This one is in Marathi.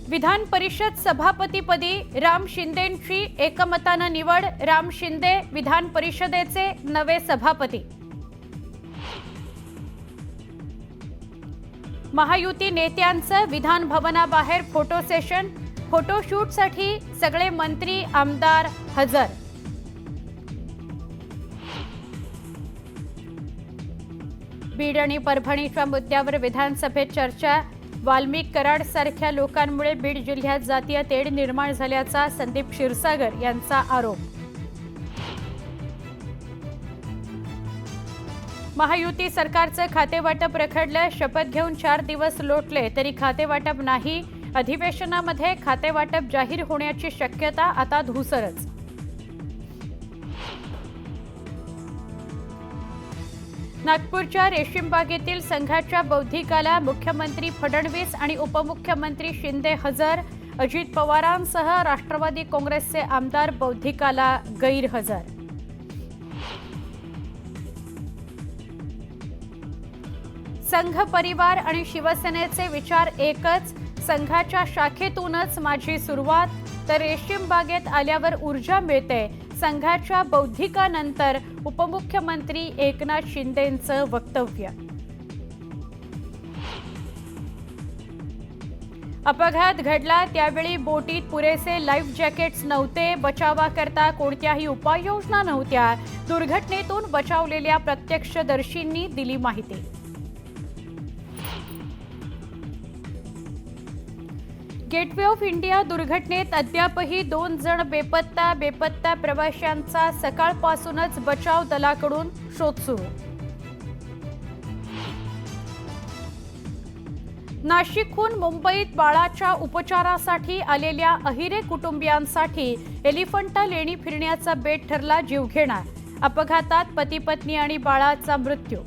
विधान परिषद सभापतीपदी राम शिंदेंची एकमतानं निवड। राम शिंदे विधान परिषदेचे नवे सभापती। महायुती नेत्यांचं विधान भवनाबाहेर फोटो सेशन। फोटोशूटसाठी सगळे मंत्री आमदार हजर। बीड आणि परभणीच्या मुद्द्यावर विधानसभेत चर्चा। वाल्मिक कराड सारख्या लोकांमुळे बीड जिल्ह्यात जातीय तेढ निर्माण झाल्याचा संदीप क्षीरसागर यांचा आरोप। महायुती सरकारचं खातेवाटप रखडलं। शपथ घेऊन 4 दिवस लोटले तरी खातेवाटप नाही। अधिवेशनामध्ये खातेवाटप जाहीर होण्याची शक्यता आता धुसरच। नागपूरच्या रेशीमबागेतील संघाच्या बौद्धिकाला मुख्यमंत्री फडणवीस आणि उपमुख्यमंत्री शिंदे हजर। अजित पवारांसह राष्ट्रवादी काँग्रेसचे आमदार बौद्धिकाला गैरहजर। संघ परिवार आणि शिवसेनेचे विचार एकच। संघाच्या शाखेतूनच माझी सुरुवात, तर रेशीमबागेत आल्यावर ऊर्जा मिळते। संघाच्या बौद्धिकानंतर उपमुख्यमंत्री एकनाथ शिंदेंचं वक्तव्य। अपघात घडला त्यावेळी बोटीत पुरेसे लाईफ जॅकेट्स नव्हते। बचावाकरता कोणत्याही उपाययोजना नव्हत्या। दुर्घटनेतून बचावलेल्या प्रत्यक्षदर्शींनी दिली माहिती। गेटवे ऑफ इंडिया दुर्घटनेत अद्यापही 2 जण बेपत्ता प्रवाशांचा सकाळपासूनच बचाव दलाकडून शोध सुरू। नाशिकहून मुंबईत बाळाच्या उपचारासाठी आलेल्या अहिरे कुटुंबियांसाठी एलिफंटा लेणी फिरण्याचा बेट ठरला जीवघेणा। अपघातात पती पत्नी आणि बाळाचा मृत्यू।